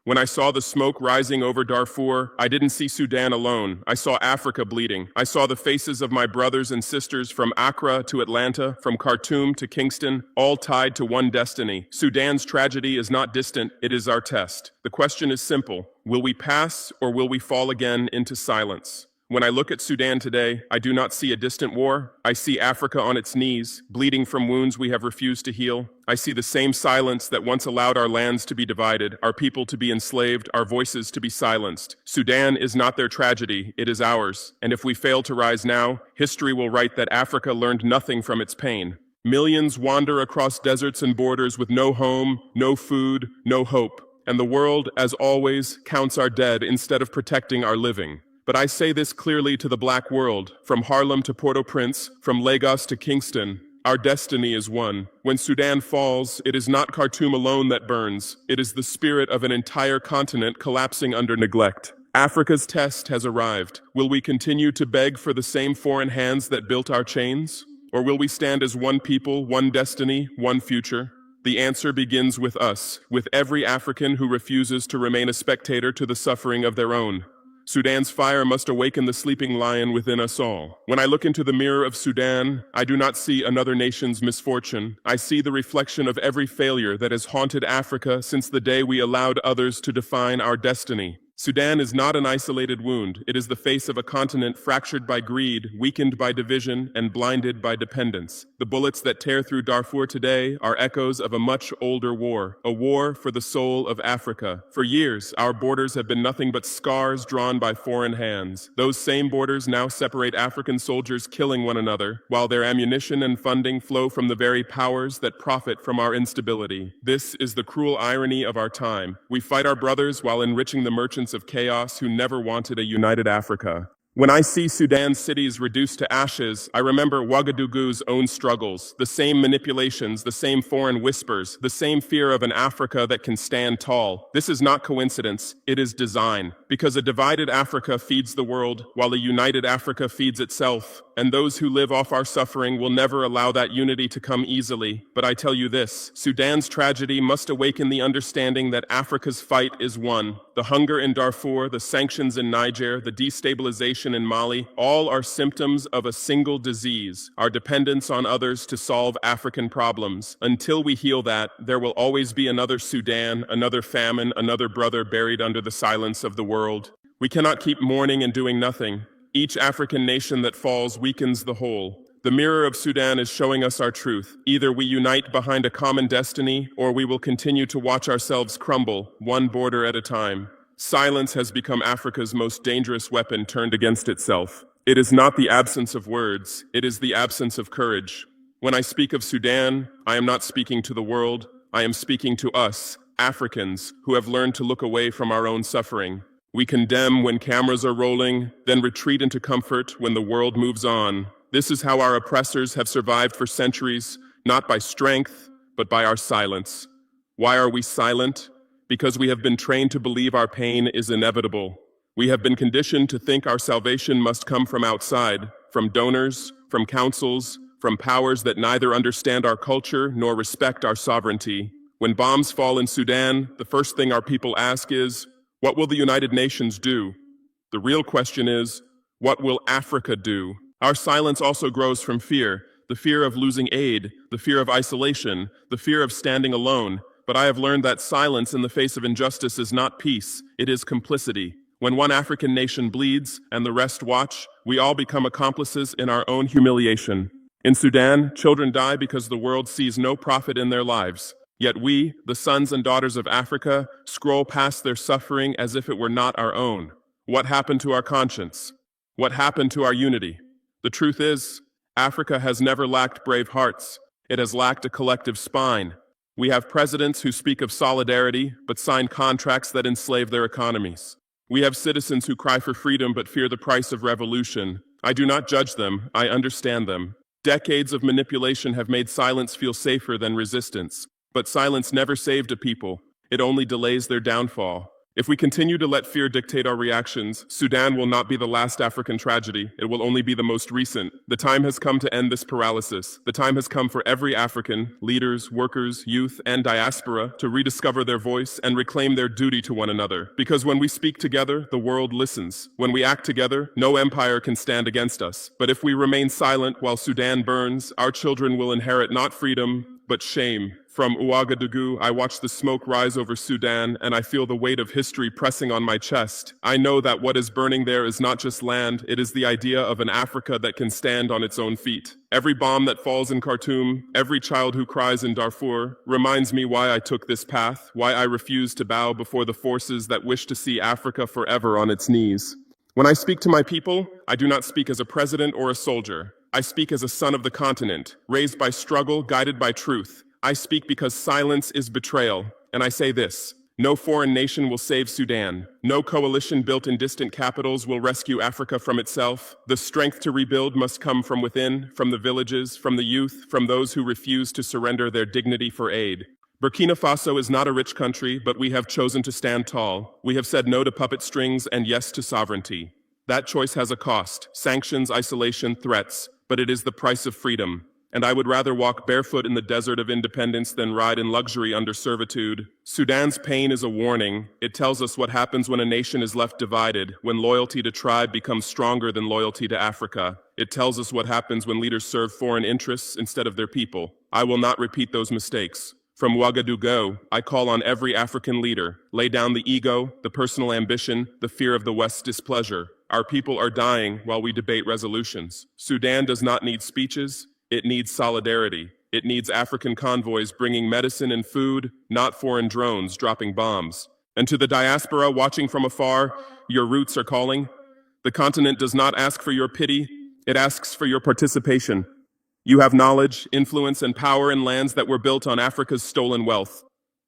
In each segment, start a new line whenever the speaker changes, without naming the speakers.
When I saw the smoke rising over Darfur, I didn't see Sudan alone. I saw Africa bleeding. I saw the faces of my brothers and sisters from Accra to Atlanta, from Khartoum to Kingston, all tied to one destiny. Sudan's tragedy is not distant, it is our test. The question is simple. Will we pass or will we fall again into silence? When I look at Sudan today, I do not see a distant war. I see Africa on its knees, bleeding from wounds we have refused to heal. I see the same silence that once allowed our lands to be divided, our people to be enslaved, our voices to be silenced. Sudan is not their tragedy, it is ours. And if we fail to rise now, history will write that Africa learned nothing from its pain. Millions wander across deserts and borders with no home, no food, no hope. And the world, as always, counts our dead instead of protecting our living. But I say this clearly to the black world, from Harlem to Port-au-Prince, from Lagos to Kingston, our destiny is one. When Sudan falls, it is not Khartoum alone that burns. It is the spirit of an entire continent collapsing under neglect. Africa's test has arrived. Will we continue to beg for the same foreign hands that built our chains? Or will we stand as one people, one destiny, one future? The answer begins with us, with every African who refuses to remain a spectator to the suffering of their own. Sudan's fire must awaken the sleeping lion within us all. When I look into the mirror of Sudan, I do not see another nation's misfortune. I see the reflection of every failure that has haunted Africa since the day we allowed others to define our destiny. Sudan is not an isolated wound. It is the face of a continent fractured by greed, weakened by division, and blinded by dependence. The bullets that tear through Darfur today are echoes of a much older war, a war for the soul of Africa. For years, our borders have been nothing but scars drawn by foreign hands. Those same borders now separate African soldiers killing one another, while their ammunition and funding flow from the very powers that profit from our instability. This is the cruel irony of our time. We fight our brothers while enriching the merchants of chaos who never wanted a united Africa. When I see Sudan's cities reduced to ashes, I remember Ouagadougou's own struggles, the same manipulations, the same foreign whispers, the same fear of an Africa that can stand tall. This is not coincidence, it is design. Because a divided Africa feeds the world, while a united Africa feeds itself. And those who live off our suffering will never allow that unity to come easily. But I tell you this, Sudan's tragedy must awaken the understanding that Africa's fight is one. The hunger in Darfur, the sanctions in Niger, the destabilization in Mali, all are symptoms of a single disease, our dependence on others to solve African problems. Until we heal that, there will always be another Sudan, another famine, another brother buried under the silence of the world. We cannot keep mourning and doing nothing. Each African nation that falls weakens the whole. The mirror of Sudan is showing us our truth. Either we unite behind a common destiny, or we will continue to watch ourselves crumble, one border at a time. Silence has become Africa's most dangerous weapon turned against itself. It is not the absence of words, it is the absence of courage. When I speak of Sudan, I am not speaking to the world, I am speaking to us, Africans, who have learned to look away from our own suffering. We condemn when cameras are rolling, then retreat into comfort when the world moves on. This is how our oppressors have survived for centuries, not by strength, but by our silence. Why are we silent? Because we have been trained to believe our pain is inevitable. We have been conditioned to think our salvation must come from outside, from donors, from councils, from powers that neither understand our culture nor respect our sovereignty. When bombs fall in Sudan, the first thing our people ask is, what will the United Nations do? The real question is, what will Africa do? Our silence also grows from fear, the fear of losing aid, the fear of isolation, the fear of standing alone. But I have learned that silence in the face of injustice is not peace, it is complicity. When one African nation bleeds and the rest watch, we all become accomplices in our own humiliation. In Sudan, children die because the world sees no profit in their lives. Yet we, the sons and daughters of Africa, scroll past their suffering as if it were not our own. What happened to our conscience? What happened to our unity? The truth is, Africa has never lacked brave hearts. It has lacked a collective spine. We have presidents who speak of solidarity, but sign contracts that enslave their economies. We have citizens who cry for freedom, but fear the price of revolution. I do not judge them, I understand them. Decades of manipulation have made silence feel safer than resistance. But silence never saved a people. It only delays their downfall. If we continue to let fear dictate our reactions, Sudan will not be the last African tragedy. It will only be the most recent. The time has come to end this paralysis. The time has come for every African, leaders, workers, youth, and diaspora, to rediscover their voice and reclaim their duty to one another. Because when we speak together, the world listens. When we act together, no empire can stand against us. But if we remain silent while Sudan burns, our children will inherit not freedom, but shame. From Ouagadougou, I watch the smoke rise over Sudan, and I feel the weight of history pressing on my chest. I know that what is burning there is not just land, it is the idea of an Africa that can stand on its own feet. Every bomb that falls in Khartoum, every child who cries in Darfur, reminds me why I took this path, why I refuse to bow before the forces that wish to see Africa forever on its knees. When I speak to my people, I do not speak as a president or a soldier. I speak as a son of the continent, raised by struggle, guided by truth. I speak because silence is betrayal, and I say this: no foreign nation will save Sudan. No coalition built in distant capitals will rescue Africa from itself. The strength to rebuild must come from within, from the villages, from the youth, from those who refuse to surrender their dignity for aid. Burkina Faso is not a rich country, but we have chosen to stand tall. We have said no to puppet strings and yes to sovereignty. That choice has a cost: sanctions, isolation, threats, but it is the price of freedom. And I would rather walk barefoot in the desert of independence than ride in luxury under servitude. Sudan's pain is a warning. It tells us what happens when a nation is left divided, when loyalty to tribe becomes stronger than loyalty to Africa. It tells us what happens when leaders serve foreign interests instead of their people. I will not repeat those mistakes. From Ouagadougou, I call on every African leader: lay down the ego, the personal ambition, the fear of the West's displeasure. Our people are dying while we debate resolutions. Sudan does not need speeches. It needs solidarity. It needs African convoys bringing medicine and food, not foreign drones dropping bombs. And to the diaspora watching from afar, your roots are calling. The continent does not ask for your pity, it asks for your participation. You have knowledge, influence, and power in lands that were built on Africa's stolen wealth.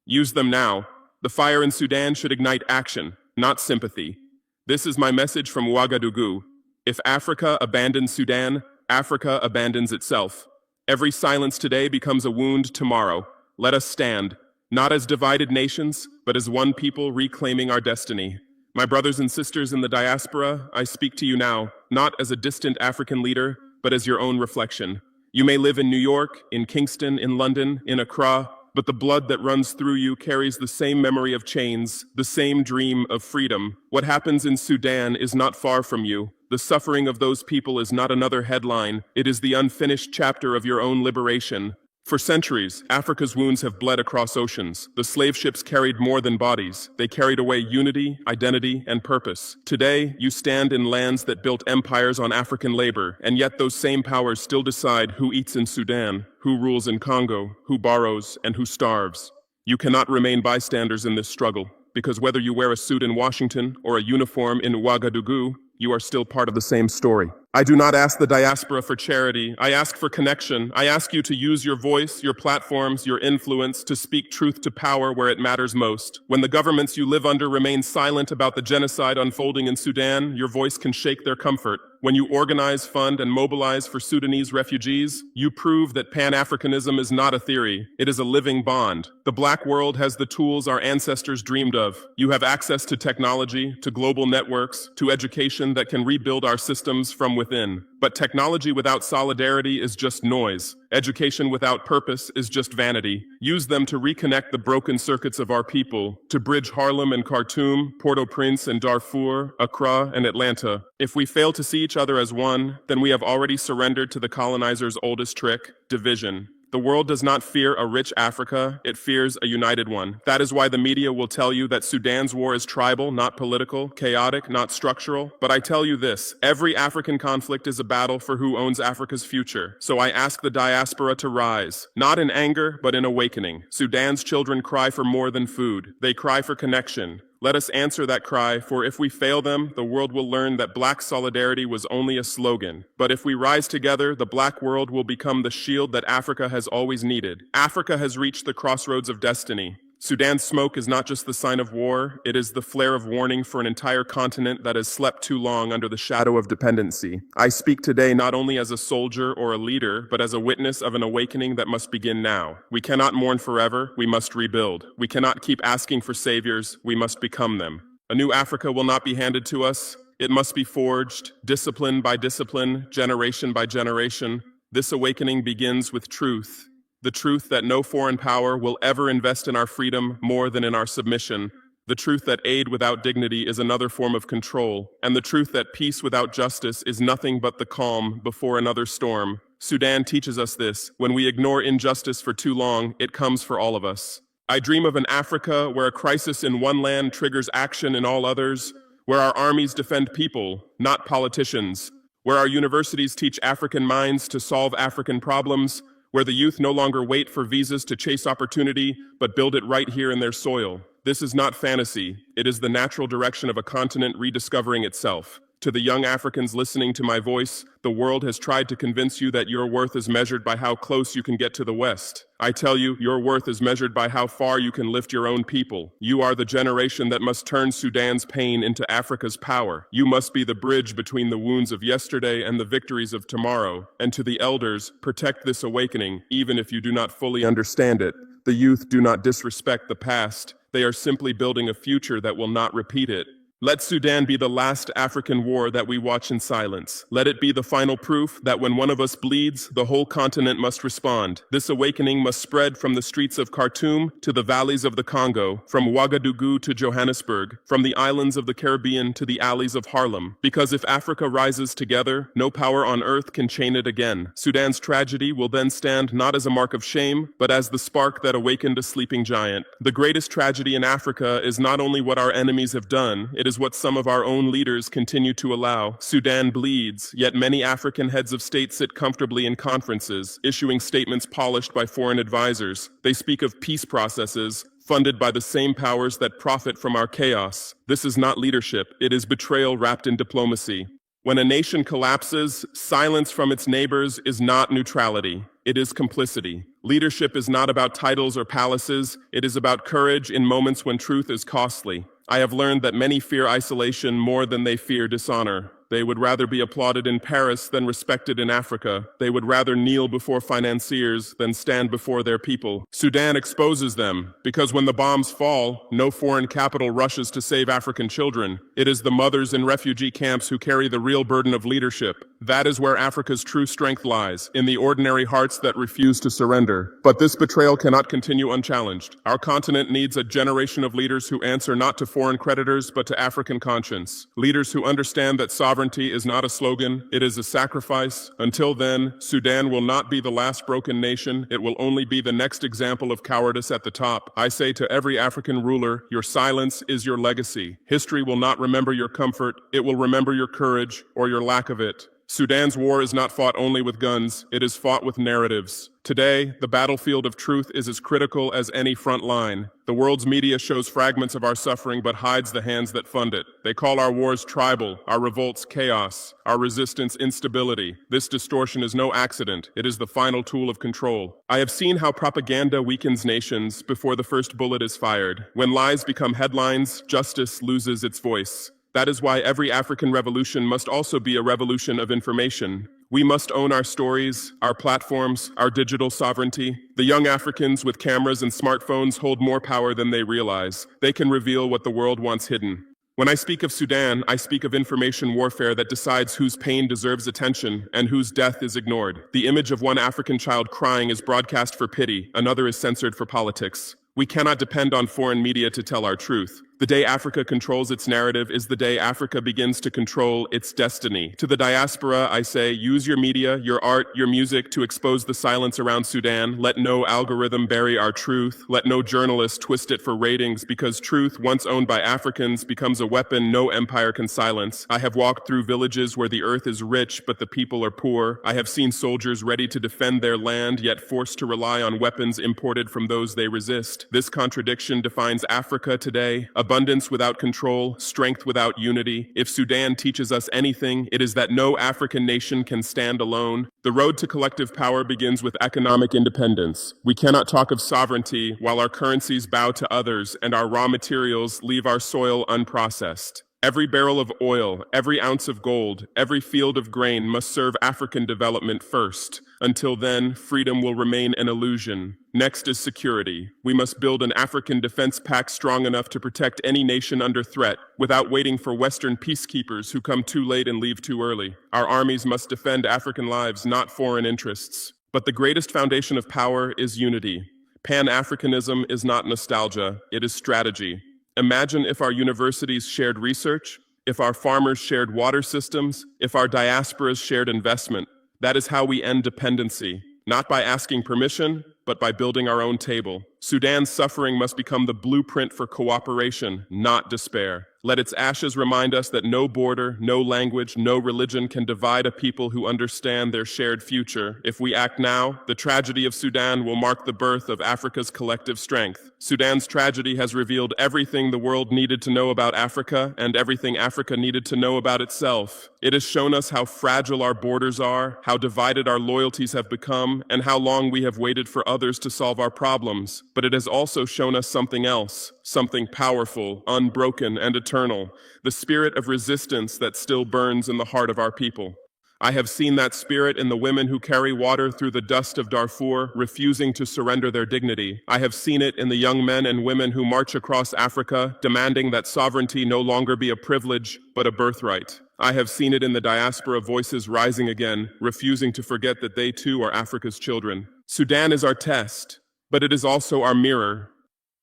Use them now. The fire in Sudan should ignite action, not sympathy. This is my message from Ouagadougou. If Africa abandons Sudan, Africa abandons itself. Every silence today becomes a wound tomorrow. Let us stand, not as divided nations, but as one people reclaiming our destiny. My brothers and sisters in the diaspora, I speak to you now, not as a distant African leader, but as your own reflection. You may live in New York, in Kingston, in London, in Accra, but the blood that runs through you carries the same memory of chains, the same dream of freedom. What happens in Sudan is not far from you. The suffering of those people is not another headline. It is the unfinished chapter of your own liberation. For centuries, Africa's wounds have bled across oceans. The slave ships carried more than bodies. They carried away unity, identity, and purpose. Today, you stand in lands that built empires on African labor, and yet those same powers still decide who eats in Sudan, who rules in Congo, who borrows, and who starves. You cannot remain bystanders in this struggle, because whether you wear a suit in Washington or a uniform in Ouagadougou, you are still part of the same story. I do not ask the diaspora for charity. I ask for connection. I ask you to use your voice, your platforms, your influence to speak truth to power where it matters most. When the governments you live under remain silent about the genocide unfolding in Sudan, your voice can shake their comfort. When you organize, fund, and mobilize for Sudanese refugees, you prove that Pan-Africanism is not a theory. It is a living bond. The Black world has the tools our ancestors dreamed of. You have access to technology, to global networks, to education that can rebuild our systems from within. But technology without solidarity is just noise. Education without purpose is just vanity. Use them to reconnect the broken circuits of our people, to bridge Harlem and Khartoum, Port-au-Prince and Darfur, Accra and Atlanta. If we fail to see each other as one, then we have already surrendered to the colonizer's oldest trick: division. The world does not fear a rich Africa, it fears a united one. That is why the media will tell you that Sudan's war is tribal, not political, chaotic, not structural. But I tell you this: every African conflict is a battle for who owns Africa's future. So I ask the diaspora to rise, not in anger, but in awakening. Sudan's children cry for more than food. They cry for connection. Let us answer that cry, for if we fail them, the world will learn that Black solidarity was only a slogan. But if we rise together, the Black world will become the shield that Africa has always needed. Africa has reached the crossroads of destiny. Sudan's smoke is not just the sign of war, it is the flare of warning for an entire continent that has slept too long under the shadow of dependency. I speak today not only as a soldier or a leader, but as a witness of an awakening that must begin now. We cannot mourn forever, we must rebuild. We cannot keep asking for saviors, we must become them. A new Africa will not be handed to us, it must be forged, discipline by discipline, generation by generation. This awakening begins with truth. The truth that no foreign power will ever invest in our freedom more than in our submission. The truth that aid without dignity is another form of control. And the truth that peace without justice is nothing but the calm before another storm. Sudan teaches us this. When we ignore injustice for too long, it comes for all of us. I dream of an Africa where a crisis in one land triggers action in all others, where our armies defend people, not politicians, where our universities teach African minds to solve African problems, where the youth no longer wait for visas to chase opportunity, but build it right here in their soil. This is not fantasy. It is the natural direction of a continent rediscovering itself. To the young Africans listening to my voice, the world has tried to convince you that your worth is measured by how close you can get to the West. I tell you, your worth is measured by how far you can lift your own people. You are the generation that must turn Sudan's pain into Africa's power. You must be the bridge between the wounds of yesterday and the victories of tomorrow. And to the elders, protect this awakening, even if you do not fully understand it. The youth do not disrespect the past. They are simply building a future that will not repeat it. Let Sudan be the last African war that we watch in silence. Let it be the final proof that when one of us bleeds, the whole continent must respond. This awakening must spread from the streets of Khartoum to the valleys of the Congo, from Ouagadougou to Johannesburg, from the islands of the Caribbean to the alleys of Harlem. Because if Africa rises together, no power on earth can chain it again. Sudan's tragedy will then stand not as a mark of shame, but as the spark that awakened a sleeping giant. The greatest tragedy in Africa is not only what our enemies have done, it is what some of our own leaders continue to allow. Sudan bleeds, yet many African heads of state sit comfortably in conferences, issuing statements polished by foreign advisors. They speak of peace processes, funded by the same powers that profit from our chaos. This is not leadership, it is betrayal wrapped in diplomacy. When a nation collapses, silence from its neighbors is not neutrality, it is complicity. Leadership is not about titles or palaces, it is about courage in moments when truth is costly. I have learned that many fear isolation more than they fear dishonor. They would rather be applauded in Paris than respected in Africa. They would rather kneel before financiers than stand before their people. Sudan exposes them, because when the bombs fall, no foreign capital rushes to save African children. It is the mothers in refugee camps who carry the real burden of leadership. That is where Africa's true strength lies, in the ordinary hearts that refuse to surrender. But this betrayal cannot continue unchallenged. Our continent needs a generation of leaders who answer not to foreign creditors, but to African conscience. Leaders who understand that sovereignty is not a slogan, it is a sacrifice. Until then, Sudan will not be the last broken nation, it will only be the next example of cowardice at the top. I say to every African ruler, your silence is your legacy. History will not remember your comfort, it will remember your courage or your lack of it. Sudan's war is not fought only with guns, it is fought with narratives. Today, the battlefield of truth is as critical as any front line. The world's media shows fragments of our suffering but hides the hands that fund it. They call our wars tribal, our revolts chaos, our resistance instability. This distortion is no accident. It is the final tool of control. I have seen how propaganda weakens nations before the first bullet is fired. When lies become headlines, justice loses its voice. That is why every African revolution must also be a revolution of information. We must own our stories, our platforms, our digital sovereignty. The young Africans with cameras and smartphones hold more power than they realize. They can reveal what the world wants hidden. When I speak of Sudan, I speak of information warfare that decides whose pain deserves attention and whose death is ignored. The image of one African child crying is broadcast for pity, another is censored for politics. We cannot depend on foreign media to tell our truth. The day Africa controls its narrative is the day Africa begins to control its destiny. To the diaspora, I say, use your media, your art, your music to expose the silence around Sudan. Let no algorithm bury our truth. Let no journalist twist it for ratings, because truth, once owned by Africans, becomes a weapon no empire can silence. I have walked through villages where the earth is rich, but the people are poor. I have seen soldiers ready to defend their land, yet forced to rely on weapons imported from those they resist. This contradiction defines Africa today, a abundance without control, strength without unity. If Sudan teaches us anything, it is that no African nation can stand alone. The road to collective power begins with economic independence. We cannot talk of sovereignty while our currencies bow to others and our raw materials leave our soil unprocessed. Every barrel of oil, every ounce of gold, every field of grain must serve African development first. Until then, freedom will remain an illusion. Next is security. We must build an African defense pact strong enough to protect any nation under threat, without waiting for Western peacekeepers who come too late and leave too early. Our armies must defend African lives, not foreign interests. But the greatest foundation of power is unity. Pan-Africanism is not nostalgia, it is strategy. Imagine if our universities shared research, if our farmers shared water systems, if our diasporas shared investment. That is how we end dependency, not by asking permission, but by building our own table. Sudan's suffering must become the blueprint for cooperation, not despair. Let its ashes remind us that no border, no language, no religion can divide a people who understand their shared future. If we act now, the tragedy of Sudan will mark the birth of Africa's collective strength. Sudan's tragedy has revealed everything the world needed to know about Africa and everything Africa needed to know about itself. It has shown us how fragile our borders are, how divided our loyalties have become, and how long we have waited for others to solve our problems. But it has also shown us something else, something powerful, unbroken, and eternal, the spirit of resistance that still burns in the heart of our people. I have seen that spirit in the women who carry water through the dust of Darfur, refusing to surrender their dignity. I have seen it in the young men and women who march across Africa, demanding that sovereignty no longer be a privilege, but a birthright. I have seen it in the diaspora voices rising again, refusing to forget that they too are Africa's children. Sudan is our test, but it is also our mirror.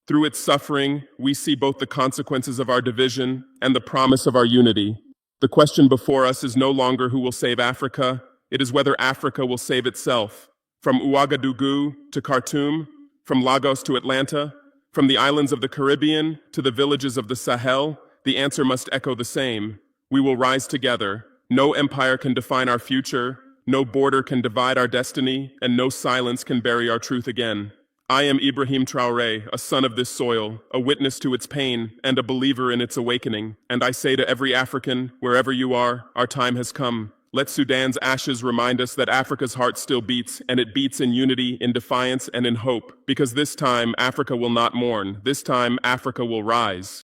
Through its suffering, we see both the consequences of our division and the promise of our unity. The question before us is no longer who will save Africa, it is whether Africa will save itself. From Ouagadougou to Khartoum, from Lagos to Atlanta, from the islands of the Caribbean to the villages of the Sahel, the answer must echo the same. We will rise together. No empire can define our future, no border can divide our destiny, and no silence can bury our truth again. I am Ibrahim Traoré, a son of this soil, a witness to its pain, and a believer in its awakening. And I say to every African, wherever you are, our time has come. Let Sudan's ashes remind us that Africa's heart still beats, and it beats in unity, in defiance, and in hope. Because this time, Africa will not mourn. This time, Africa will rise.